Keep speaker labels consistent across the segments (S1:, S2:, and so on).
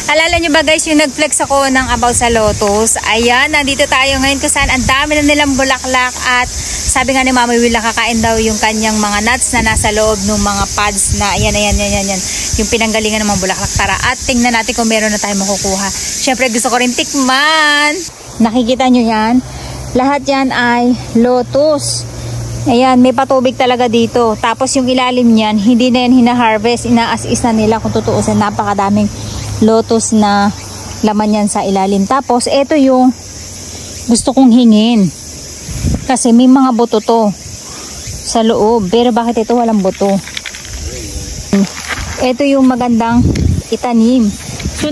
S1: Alala nyo ba guys, yung nag-flex ako ng about sa lotus? Ayan, nandito tayo ngayon kung saan ang dami na nilang bulaklak at sabi nga ni Mama Will, nakakain daw yung kanyang mga nuts na nasa loob ng mga pods na ayan, yung pinanggalingan ng mga bulaklak. Tara at tingnan natin kung meron na tayo makukuha. Syempre gusto ko rin tikman. Nakikita nyo yan? Lahat yan ay lotus. Ayan, may patubig talaga dito. Tapos yung ilalim niyan, hindi na yan hina-harvest. Ina-as-is na nila kung tutuusin. Napakadaming lotus na laman yan sa ilalim. Tapos, ito yung gusto kong hingin. Kasi may mga buto to sa loob. Pero bakit ito walang buto? Ito yung magandang itanim. So,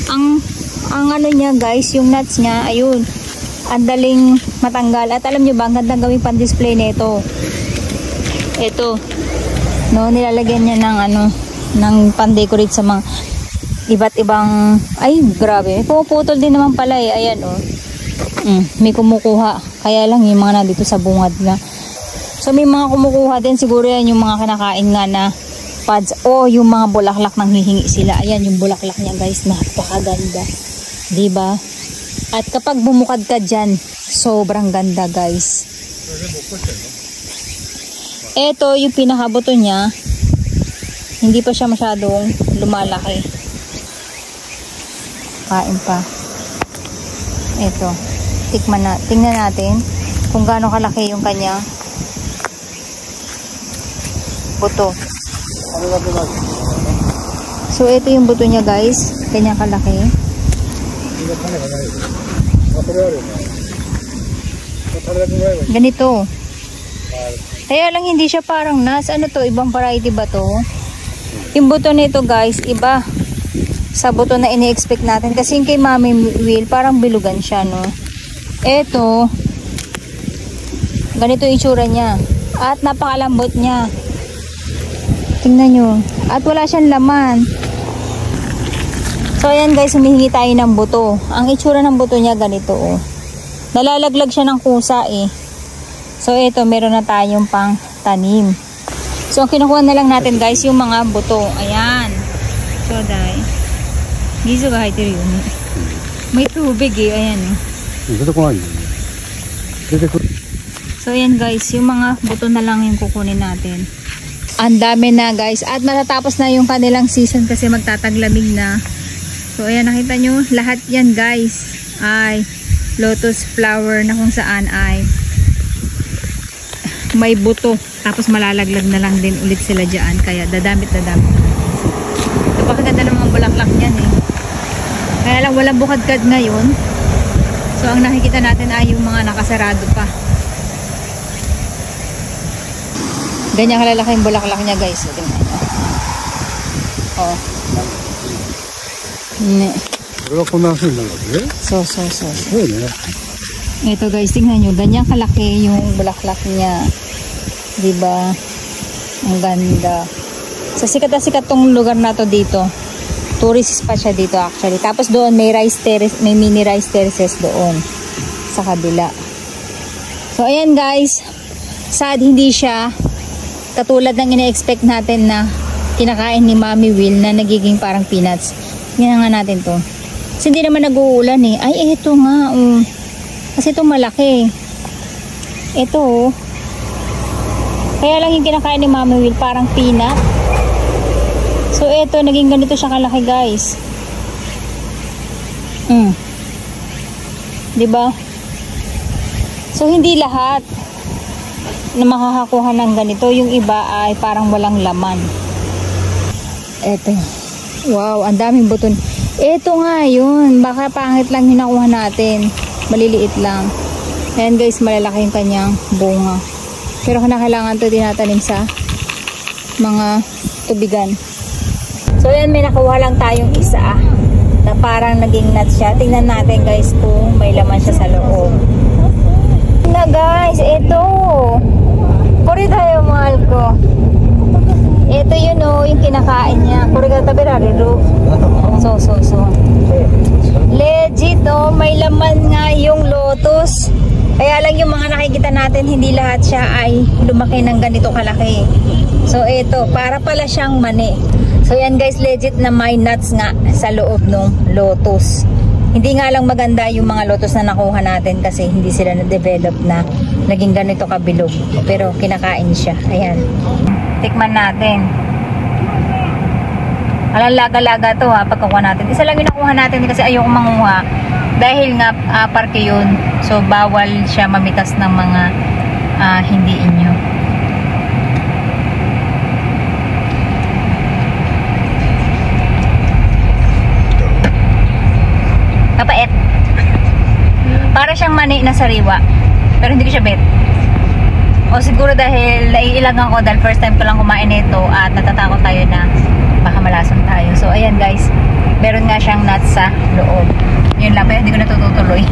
S1: ang ano niya guys, yung nuts niya, ayun. Ang daling matanggal. At alam nyo ba, ang gandang gawing pan-display nito. Ito. No, nilalagyan niya ng ng pan-decorate sa mga iba't ibang, ay grabe, puputol din naman pala eh, ayan oh. May kumukuha, kaya lang yung mga nandito sa bungad na. So may mga kumukuha din, siguro yan yung mga kinakain nga na pods o yung mga bulaklak nang hihingi sila. Ayan yung bulaklak niya guys, napakaganda, diba? At kapag bumukad ka dyan, sobrang ganda guys. Eto yung pinakabuto niya, hindi pa siya masyadong lumalaki. Kain pa. Ito. Tingnan natin kung gaano kalaki yung kanya buto. So, ito yung buto niya guys. Kanya kalaki. Ganito. Kaya lang hindi siya parang nuts. Ano to? Ibang variety ba to? Yung buto nito guys, iba sa buto na ini-expect natin. Kasi yung kay Mami Will, parang bilugan siya, no? Eto, ganito yung itsura niya. At napakalambot niya. Tingnan nyo. At wala siyang laman. So, ayan guys, humihingi tayo ng buto. Ang itsura ng buto niya, ganito, oh. Nalalaglag siya ng kusa, eh. So, eto, meron na tayong pang tanim. So, ang kinukuha na lang natin, guys, yung mga buto. Ayan. So, dahil gizo ga haite ru yun. May tubig eh, ayan eh. So ayan guys, yung mga buto na lang yung kukunin natin. Ang dami na guys, at matatapos na yung kanilang season kasi magtataglamig na. So ayan, nakita nyo, lahat yan guys ay lotus flower na kung saan ay may buto. Tapos malalaglag na lang din ulit sila dyan, kaya dadamit. Napakaganda ng mga bulaklak yan eh. Kaya lang walang bukadkad ngayon. So ang nakikita natin ay yung mga nakasarado pa. Ganyan kalalaki yung bulaklak niya guys. So, tingnan nyo. Oh. Ito guys, tingnan nyo. Ganyan kalaki yung bulaklak niya. Diba? Ang ganda. So sikat na sikat tong lugar na to dito. Tourist pa siya dito actually. Tapos doon may rice terrace, may mini rice terraces doon sa kabila. So ayan guys, sad hindi siya katulad ng ina-expect natin na kinakain ni Mami Will na nagiging parang peanuts. Tingnan nga natin to. Kasi hindi naman nag-uulan eh. Ay eto nga oh. Kasi ito malaki. Ito oh. Kaya lang yung kinakain ni Mami Will parang peanut. So, eto, naging ganito siya kalaki, guys. Diba? So, hindi lahat na makakakuha ng ganito. Yung iba ay parang walang laman. Eto. Wow, ang daming buton. Eto nga, yun. Baka pangit lang yung nakuha natin. Maliliit lang. Ayan, guys, malalaki yung kanyang bunga. Pero kailangan ito tinatanim sa mga tubigan. So yan, may nakuha lang tayong isa na parang naging nuts siya. Tingnan natin guys kung may laman siya sa loob. Na guys, ito. Puri tayo mahal ko. Ito yun o, yung kinakain niya. Puri ka tabi rarido. So. Legit o, may laman nga yung lotus. Kaya lang yung mga nakikita natin, hindi lahat siya ay lumaki ng ganito kalaki. So ito, para pala siyang mani. So yan guys, legit na may nuts nga sa loob ng lotus. Hindi nga lang maganda yung mga lotus na nakuha natin kasi hindi sila na-develop na naging ganito kabilog. Pero kinakain siya. Ayan. Tikman natin. Alang laga-laga to ha, pagkakuha natin. Isa lang yung nakuha natin kasi ayoko manguha. Dahil nga parke yun. So bawal siya mamitas ng mga hindi inyo. Kapait. Para siyang mani na sariwa. Pero hindi ko siya bet. O siguro dahil naiilagan ko dahil first time ko lang kumain nito at natatakot tayo na baka malason tayo. So ayan guys, meron nga siyang nuts sa loob. Yun lang, pero hindi ko natututuloy.